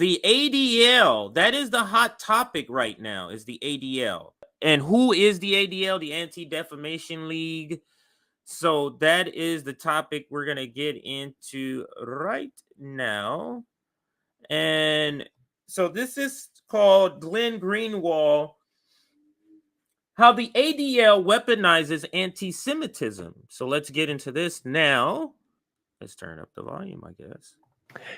The ADL, that is the hot topic right now, is the ADL. And who is the ADL? The Anti-Defamation League. So that is the topic we're going to get into right now. And so this is called Glenn Greenwald, How the ADL Weaponizes Anti-Semitism. So let's get into this now. Let's turn up the volume, I guess.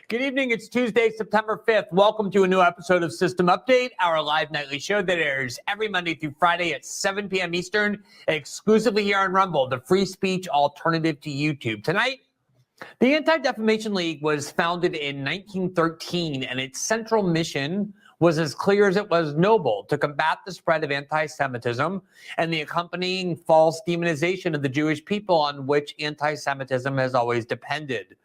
Good evening. It's Tuesday, September 5th. Welcome to a new episode of System Update, our live nightly show that airs every Monday through Friday at 7 p.m. Eastern, exclusively here on Rumble, the free speech alternative to YouTube. Tonight, the Anti-Defamation League was founded in 1913, and its central mission was as clear as it was noble: to combat the spread of anti-Semitism and the accompanying false demonization of the Jewish people on which anti-Semitism has always depended.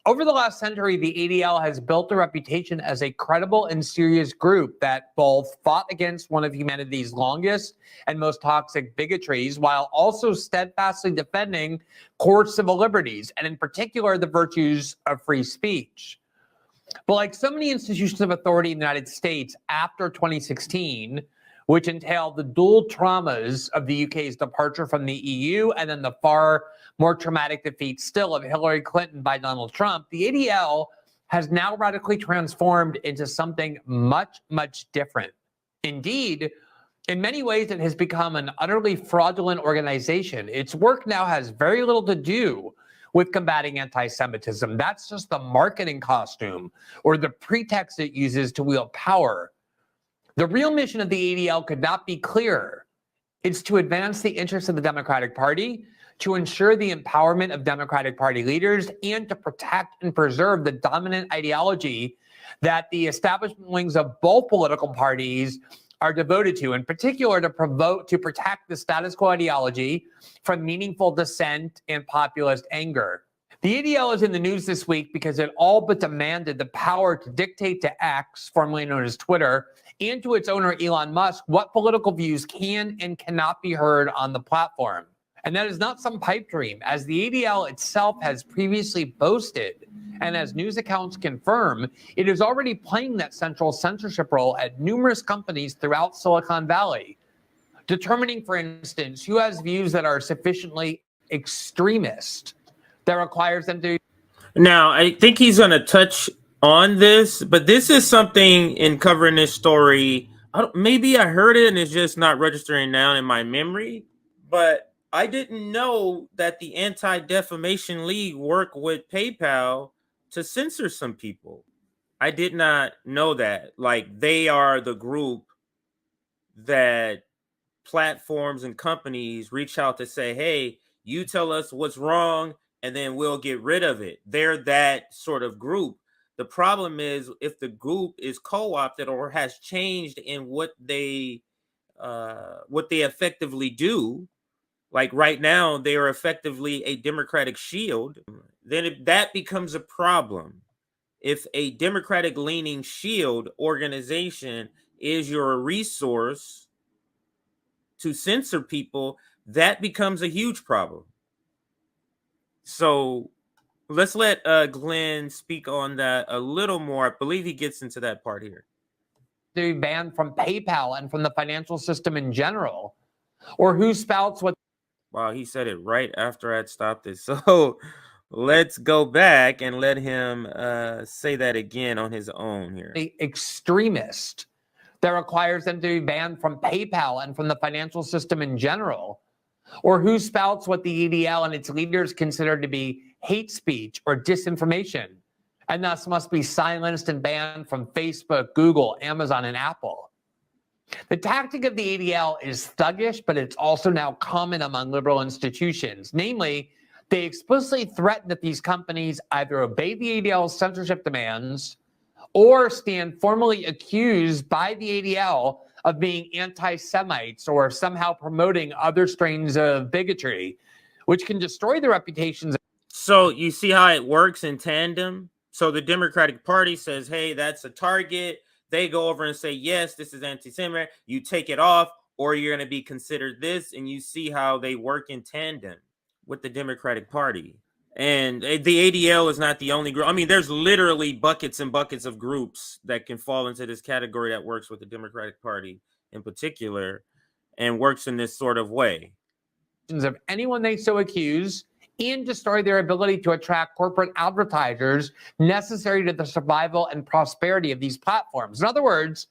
Over the last century, the ADL has built a reputation as a credible and serious group that both fought against one of humanity's longest and most toxic bigotries, while also steadfastly defending core civil liberties, and in particular, the virtues of free speech. But like so many institutions of authority in the United States after 2016, which entailed the dual traumas of the UK's departure from the EU and then the far more traumatic defeat still of Hillary Clinton by Donald Trump, the ADL has now radically transformed into something much, much different. Indeed, in many ways, it has become an utterly fraudulent organization. Its work now has very little to do with combating anti-Semitism. That's just the marketing costume or the pretext it uses to wield power. The real mission of the ADL could not be clearer. It's to advance the interests of the Democratic Party, to ensure the empowerment of Democratic Party leaders, and to protect and preserve the dominant ideology that the establishment wings of both political parties are devoted to, in particular to protect the status quo ideology from meaningful dissent and populist anger. The ADL is in the news this week because it all but demanded the power to dictate to X, formerly known as Twitter, and to its owner Elon Musk what political views can and cannot be heard on the platform. And that is not some pipe dream, as the ADL itself has previously boasted, and as news accounts confirm, it is already playing that central censorship role at numerous companies throughout Silicon Valley, determining, for instance, who has views that are sufficiently extremist that requires them to. Now, I think he's going to touch on this, but this is something in covering this story. Maybe I heard it and it's just not registering now in my memory, but I didn't know that the Anti-Defamation League worked with PayPal to censor some people. I did not know that. Like, they are the group that platforms and companies reach out to say, hey, you tell us what's wrong and then we'll get rid of it. They're that sort of group. The problem is if the group is co-opted or has changed in what they effectively do. Like right now, they are effectively a Democratic shield. Then that becomes a problem. If a Democratic-leaning shield organization is your resource to censor people, that becomes a huge problem. So let's let Glenn speak on that a little more. I believe he gets into that part here. They're banned from PayPal and from the financial system in general, or who spouts what. Wow, he said it right after I'd stopped it. So let's go back and let him say that again on his own here. Extremist that requires them to be banned from PayPal and from the financial system in general, or who spouts what the ADL and its leaders consider to be hate speech or disinformation, and thus must be silenced and banned from Facebook, Google, Amazon, and Apple. The tactic of the ADL is thuggish, but it's also now common among liberal institutions. Namely, they explicitly threaten that these companies either obey the ADL's censorship demands or stand formally accused by the ADL of being anti-Semites or somehow promoting other strains of bigotry, which can destroy the reputations. So you see how it works in tandem? So the Democratic Party says, hey, that's a target. They go over and say, yes, this is anti-Semitic. You take it off or you're going to be considered this. And you see how they work in tandem with the Democratic Party. And the ADL is not the only group. I mean, there's literally buckets and buckets of groups that can fall into this category that works with the Democratic Party in particular and works in this sort of way. Of anyone they so accuse and destroy their ability to attract corporate advertisers necessary to the survival and prosperity of these platforms. In other words,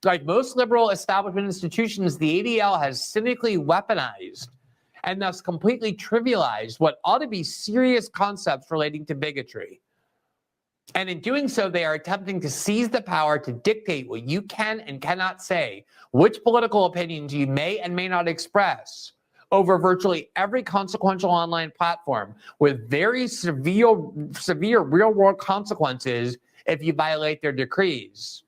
like most liberal establishment institutions, the ADL has cynically weaponized and thus completely trivialized what ought to be serious concepts relating to bigotry. And in doing so, they are attempting to seize the power to dictate what you can and cannot say, which political opinions you may and may not express over virtually every consequential online platform, with very severe real-world consequences if you violate their decrees.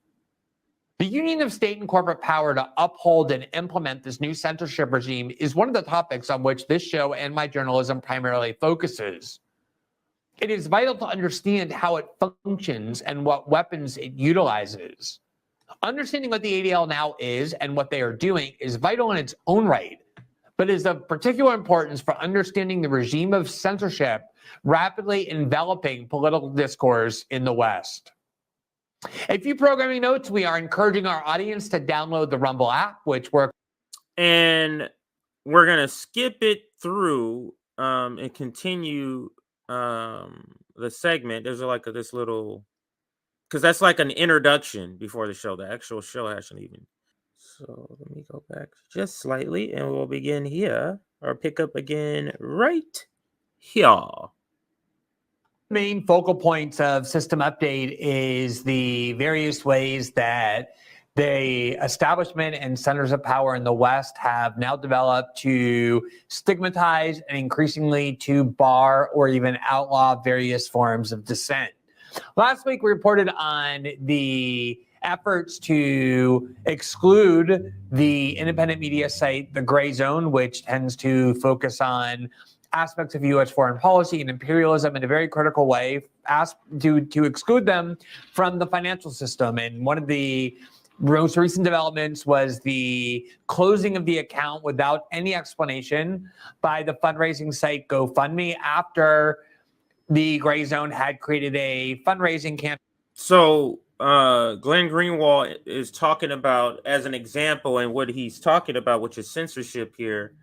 The union of state and corporate power to uphold and implement this new censorship regime is one of the topics on which this show and my journalism primarily focuses. It is vital to understand how it functions and what weapons it utilizes. Understanding what the ADL now is and what they are doing is vital in its own right, but is of particular importance for understanding the regime of censorship rapidly enveloping political discourse in the West. A few programming notes: we are encouraging our audience to download the Rumble app, which works. And we're going to skip it through and continue the segment. There's like this little, because that's like an introduction before the show. The actual show hasn't even. So let me go back just slightly and we'll begin here, or pick up again right here. Main focal points of System Update is the various ways that the establishment and centers of power in the West have now developed to stigmatize and increasingly to bar or even outlaw various forms of dissent. Last week, we reported on the efforts to exclude the independent media site, The Gray Zone, which tends to focus on aspects of U.S. foreign policy and imperialism in a very critical way, to exclude them from the financial system. And one of the most recent developments was the closing of the account without any explanation by the fundraising site GoFundMe after the Gray Zone had created a fundraising campaign. So Glenn Greenwald is talking about, as an example, and what he's talking about, which is censorship here.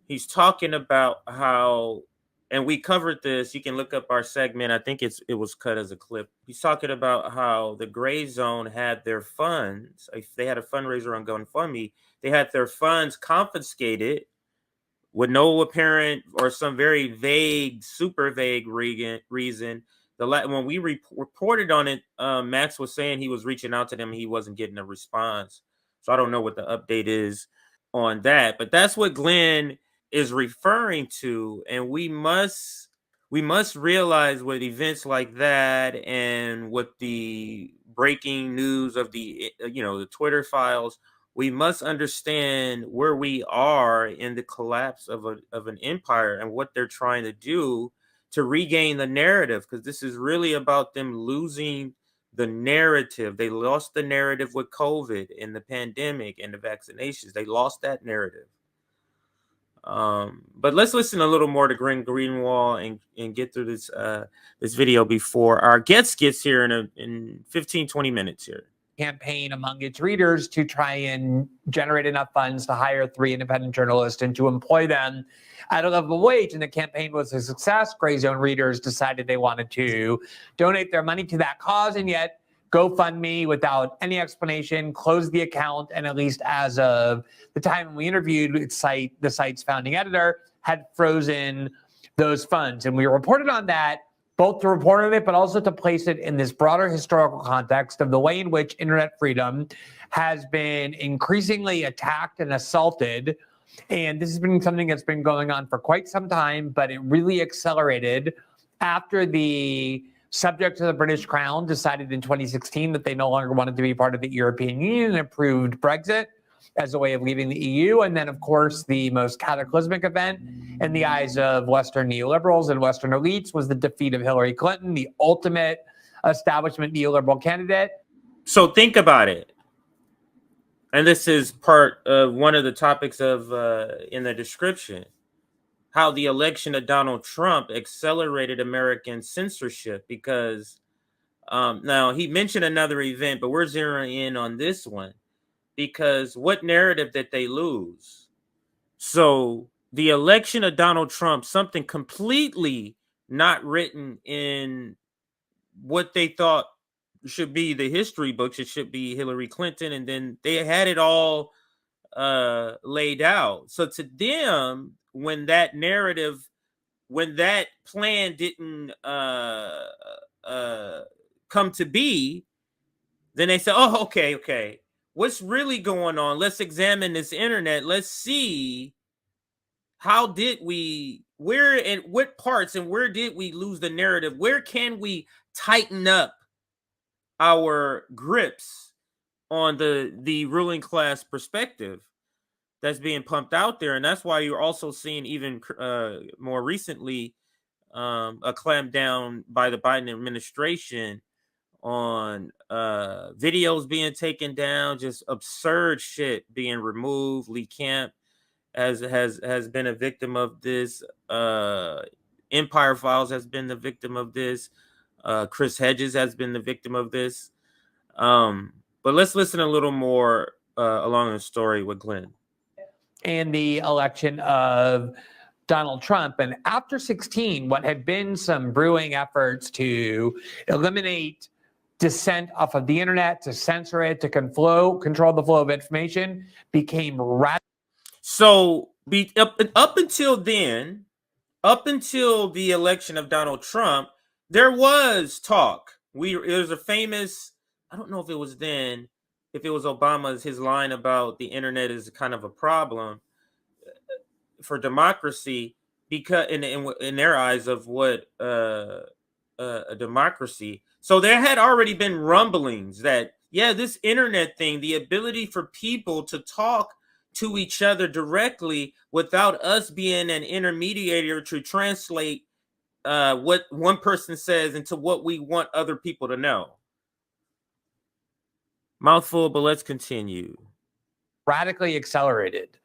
He's talking about how, and we covered this, you can look up our segment, I think it was cut as a clip. He's talking about how the Gray Zone had their funds, if they had a fundraiser on GoFundMe, they had their funds confiscated with no apparent or some very vague, super vague reason. When we reported on it, Max was saying he was reaching out to them and he wasn't getting a response. So I don't know what the update is on that, but that's what Glenn is referring to. And we must realize with events like that and with the breaking news of the Twitter files, we must understand where we are in the collapse of an empire and what they're trying to do to regain the narrative, because this is really about them losing the narrative. They lost the narrative with COVID and the pandemic and the vaccinations. They lost that narrative. But let's listen a little more to Greenwald and get through this video before our guest gets here in 15-20 minutes here. Campaign among its readers to try and generate enough funds to hire 3 independent journalists and to employ them at a livable wage. And the campaign was a success. Gray Zone readers decided they wanted to donate their money to that cause, and yet GoFundMe, without any explanation, closed the account. And at least as of the time we interviewed the site's founding editor, had frozen those funds. And we reported on that, both to report on it, but also to place it in this broader historical context of the way in which internet freedom has been increasingly attacked and assaulted. And this has been something that's been going on for quite some time, but it really accelerated after the subject of the British Crown decided in 2016 that they no longer wanted to be part of the European Union and approved Brexit as a way of leaving the EU. And then, of course, the most cataclysmic event in the eyes of Western neoliberals and Western elites was the defeat of Hillary Clinton, the ultimate establishment neoliberal candidate. So think about it. And this is part of one of the topics of in the description. how the election of Donald Trump accelerated American censorship, because now he mentioned another event, but we're zeroing in on this one because what narrative did they lose? So the election of Donald Trump, something completely not written in what they thought should be the history books. It should be Hillary Clinton, and then they had it all laid out. So to them, when that narrative, when that plan didn't come to be, then they said, oh, okay, what's really going on? Let's examine this internet. Let's see, how did we, where and what parts and where did we lose the narrative? Where can we tighten up our grips on the ruling class perspective that's being pumped out there? And that's why you're also seeing even more recently a clampdown by the Biden administration on videos being taken down, just absurd shit being removed. Lee Camp has been a victim of this. Empire Files has been the victim of this. Chris Hedges has been the victim of this. But let's listen a little more along the story with Glenn. And the election of Donald Trump. And after 16, what had been some brewing efforts to eliminate dissent off of the internet, to censor it, to control the flow of information, became radical. So up until then, up until the election of Donald Trump, there was talk. It was a famous, I don't know if it was then, if it was Obama's, his line about the internet is kind of a problem for democracy, because in their eyes of what a democracy. So there had already been rumblings that, yeah, this internet thing, the ability for people to talk to each other directly without us being an intermediary to translate what one person says into what we want other people to know. Mouthful, but let's continue. Radically accelerated.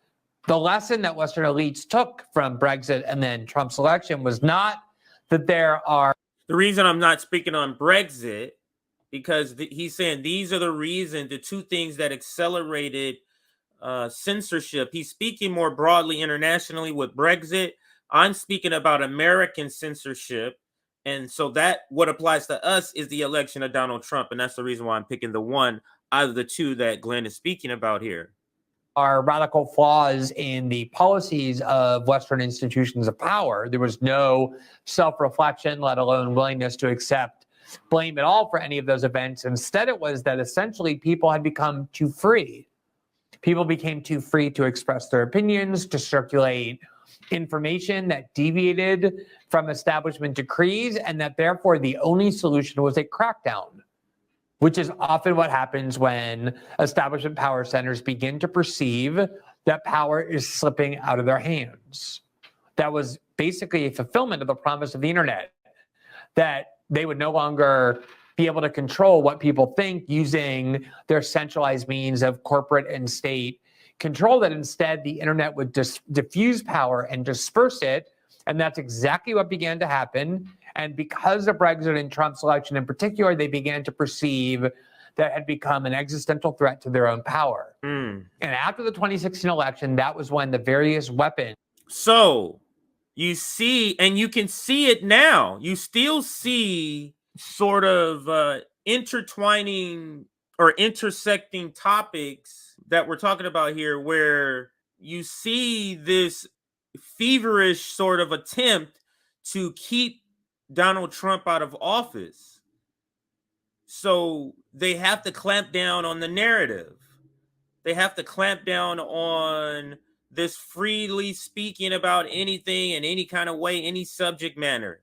The lesson that Western elites took from Brexit and then Trump's election was not that there are... The reason I'm not speaking on Brexit, because he's saying these are the two things that accelerated censorship. He's speaking more broadly internationally with Brexit. I'm speaking about American censorship. And so that what applies to us is the election of Donald Trump. And that's the reason why I'm picking the one out of the two that Glenn is speaking about here. Are radical flaws in the policies of Western institutions of power. There was no self-reflection, let alone willingness to accept blame at all for any of those events. Instead, it was that essentially people had become too free. People became too free to express their opinions, to circulate information that deviated from establishment decrees, and that therefore the only solution was a crackdown, which is often what happens when establishment power centers begin to perceive that power is slipping out of their hands. That was basically a fulfillment of the promise of the internet, that they would no longer be able to control what people think using their centralized means of corporate and state control, that instead the internet would diffuse power and disperse it. And that's exactly what began to happen. And because of Brexit and Trump's election in particular, they began to perceive that had become an existential threat to their own power. And after the 2016 election, that was when the various weapons. So you see, and you can see it now, you still see sort of intertwining or intersecting topics that we're talking about here, where you see this feverish sort of attempt to keep Donald Trump out of office. So they have to clamp down on the narrative. They have to clamp down on this freely speaking about anything in any kind of way, any subject matter.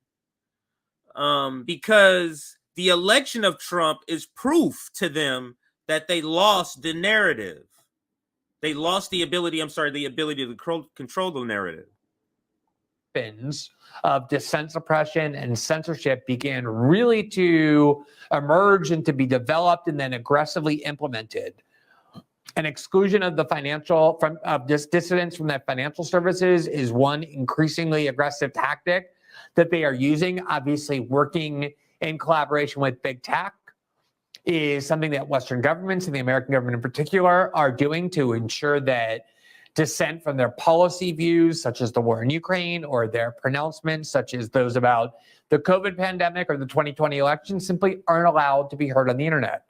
Because the election of Trump is proof to them that they lost the narrative. They lost the ability to control the narrative. Of dissent suppression and censorship began really to emerge and to be developed and then aggressively implemented. An exclusion of the financial from dissidents from that financial services is one increasingly aggressive tactic that they are using. Obviously, working in collaboration with big tech is something that Western governments and the American government in particular are doing to ensure that dissent from their policy views, such as the war in Ukraine, or their pronouncements, such as those about the COVID pandemic or the 2020 election, simply aren't allowed to be heard on the internet.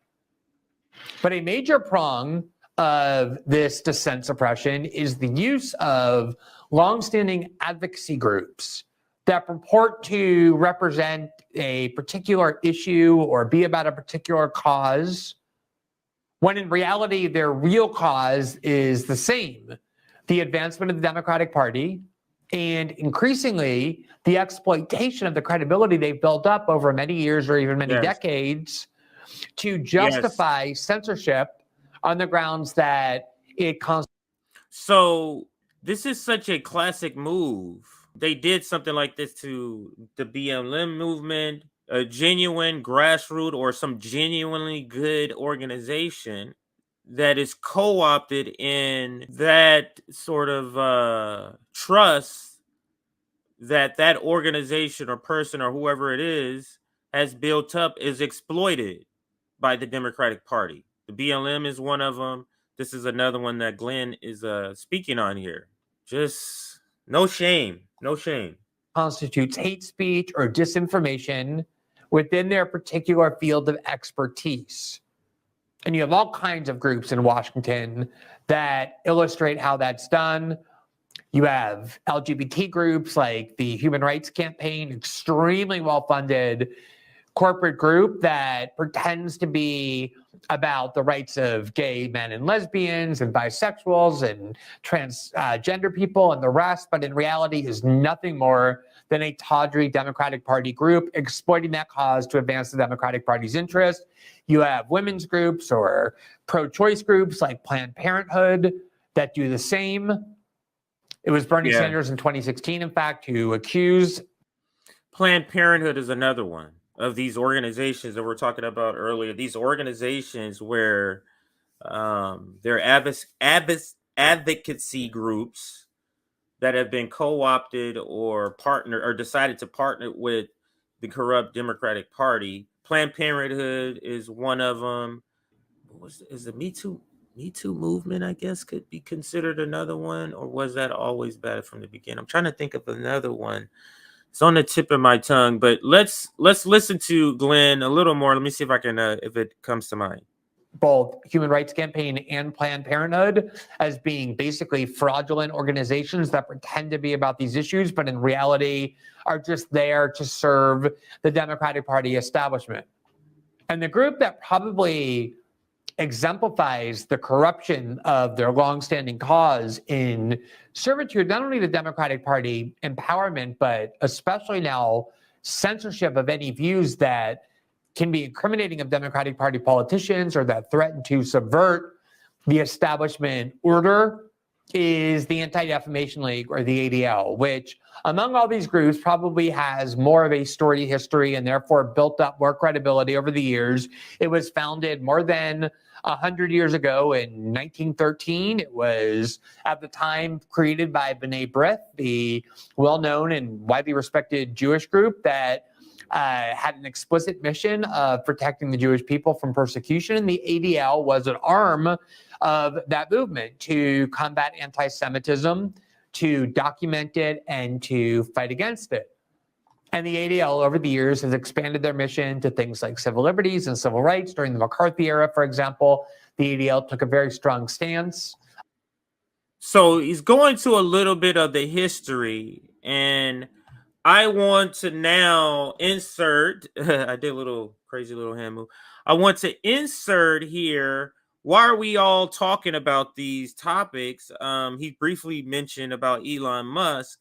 But a major prong of this dissent suppression is the use of longstanding advocacy groups that purport to represent a particular issue or be about a particular cause, when in reality their real cause is the same: the advancement of the Democratic Party, and increasingly the exploitation of the credibility they've built up over many years or even many decades to justify censorship on the grounds that it constitutes. So this is such a classic move. They did something like this to the BLM movement, a genuine grassroots or some genuinely good organization that is co-opted in that sort of trust that that organization or person or whoever it is has built up is exploited by the Democratic Party. The BLM is one of them. This is another one that Glenn is speaking on here. Just no shame. No shame. Constitutes hate speech or disinformation within their particular field of expertise. And you have all kinds of groups in Washington that illustrate how that's done. You have LGBT groups like the Human Rights Campaign, extremely well-funded corporate group that pretends to be about the rights of gay men and lesbians and bisexuals and transgender people and the rest, but in reality is nothing more than a tawdry Democratic Party group exploiting that cause to advance the Democratic Party's interest. You have women's groups or pro-choice groups like Planned Parenthood that do the same. It was Bernie Sanders in 2016, in fact, who accused. Planned Parenthood is another one of these organizations that we're talking about earlier. These organizations where they're advocacy groups that have been co-opted or partnered or decided to partner with the corrupt Democratic Party. Planned Parenthood is one of them. Is the Me Too movement, I guess, could be considered another one, or was that always bad from the beginning? I'm trying to think of another one. It's on the tip of my tongue, but let's listen to Glenn a little more. Let me see if I can if it comes to mind. Both Human Rights Campaign and Planned Parenthood as being basically fraudulent organizations that pretend to be about these issues, but in reality are just there to serve the Democratic Party establishment. And the group that probably exemplifies the corruption of their longstanding cause in servitude, not only the Democratic Party empowerment, but especially now censorship of any views that can be incriminating of Democratic Party politicians or that threaten to subvert the establishment order, is the Anti-Defamation League, or the ADL, which among all these groups probably has more of a storied history and therefore built up more credibility over the years. It was founded more than 100 years ago in 1913. It was at the time created by B'nai B'rith, the well-known and widely respected Jewish group that had an explicit mission of protecting the Jewish people from persecution. And the ADL was an arm of that movement to combat anti-Semitism, to document it, and to fight against it. And the ADL over the years has expanded their mission to things like civil liberties and civil rights. During the McCarthy era, for example, the ADL took a very strong stance. So he's going to a little bit of the history, and I want to now insert, I did a little crazy little hand move. I want to insert here, why are we all talking about these topics? He briefly mentioned about Elon Musk,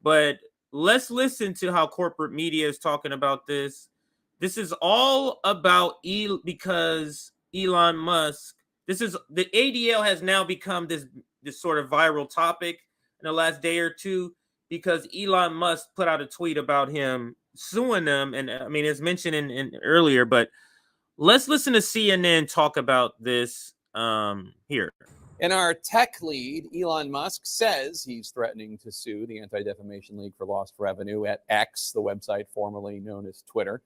but let's listen to how corporate media is talking about this. This is all about because Elon Musk, this is the ADL has now become this sort of viral topic in the last day or two, because Elon Musk put out a tweet about him suing them. And I mean, it's mentioned in earlier, but let's listen to CNN talk about this here. And our tech lead, Elon Musk, says he's threatening to sue the Anti-Defamation League for lost revenue at X, the website formerly known as Twitter.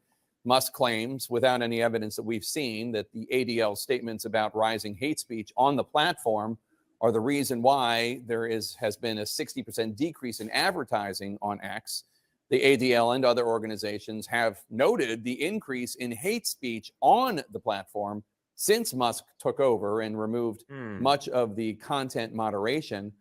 Musk claims, without any evidence that we've seen, that the ADL statements about rising hate speech on the platform are the reason why there has been a 60% decrease in advertising on X. The ADL and other organizations have noted the increase in hate speech on the platform since Musk took over and removed much of the content moderation.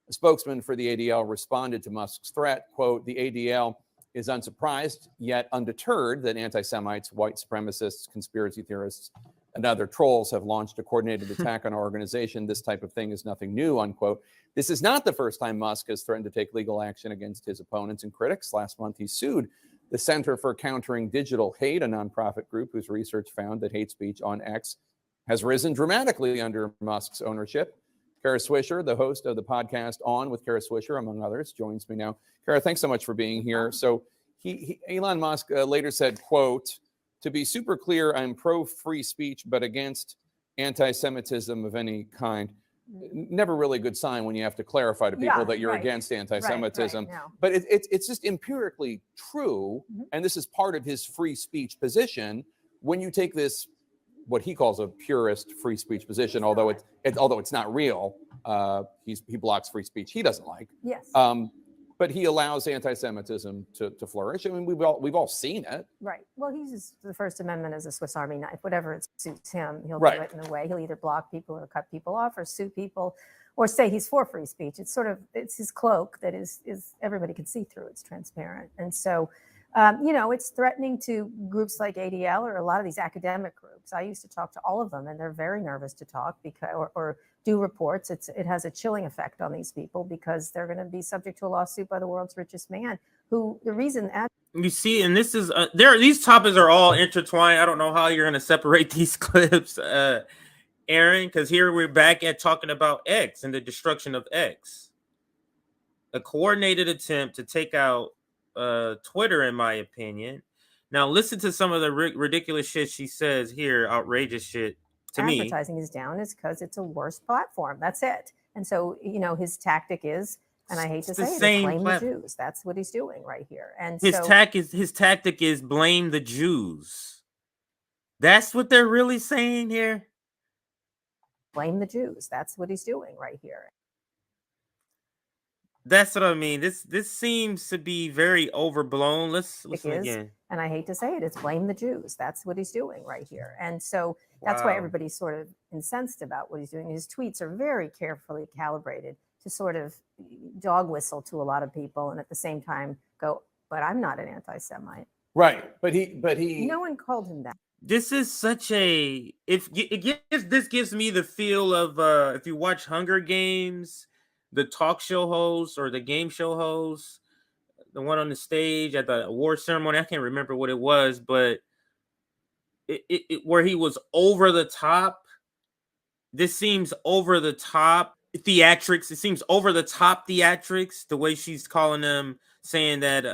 A spokesman for the ADL responded to Musk's threat, quote, "The ADL is unsurprised yet undeterred that anti-Semites, white supremacists, conspiracy theorists, and other trolls have launched a coordinated attack on our organization. This type of thing is nothing new," unquote. This is not the first time Musk has threatened to take legal action against his opponents and critics. Last month, he sued the Center for Countering Digital Hate, a nonprofit group whose research found that hate speech on X has risen dramatically under Musk's ownership. Kara Swisher, the host of the podcast On with Kara Swisher, among others, joins me now. Kara, thanks so much for being here. So Elon Musk later said, quote, "To be super clear, I'm pro-free speech, but against anti-Semitism of any kind." Never really a good sign when you have to clarify to people that you're against anti-Semitism. No. But it's just empirically true, and this is part of his free speech position. When you take this, what he calls a purist free speech position, although it's not real, he blocks free speech he doesn't like. Yes. But he allows anti-Semitism to flourish. I mean, we've all seen it. Right. Well, he uses the First Amendment as a Swiss Army knife. Whatever it suits him, he'll Right. do it in a way. He'll either block people or cut people off or sue people or say he's for free speech. It's his cloak that is everybody can see through. It's transparent. And so, it's threatening to groups like ADL or a lot of these academic groups. I used to talk to all of them, and they're very nervous to talk because or do reports. It has a chilling effect on these people because they're going to be subject to a lawsuit by the world's richest man. Who the reason that you see, and this is these topics are all intertwined. I don't know how you're going to separate these clips, Aaron, because here we're back at talking about X and the destruction of X, a coordinated attempt to take out Twitter, in my opinion. Now listen to some of the ridiculous shit she says here, outrageous shit to me. Advertising is down is because it's a worse platform. That's it. And so, his tactic is, and I hate to say it, blame the Jews. That's what he's doing right here. And his tactic is blame the Jews. That's what they're really saying here. Blame the Jews. That's what he's doing right here. That's what I mean. This seems to be very overblown. Let's listen again. And I hate to say it, it's blame the Jews. That's what he's doing right here. And so that's why everybody's sort of incensed about what he's doing. His tweets are very carefully calibrated to sort of dog whistle to a lot of people and at the same time go, but I'm not an anti-Semite. Right. But he no one called him that. This is such a this gives me the feel of if you watch Hunger Games, the talk show host or the game show host, the one on the stage at the award ceremony. I can't remember what it was, but it where he was over the top. This seems over the top theatrics. It seems over the top theatrics. The way she's calling them, saying that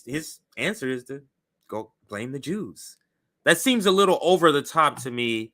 his answer is to go blame the Jews. That seems a little over the top to me.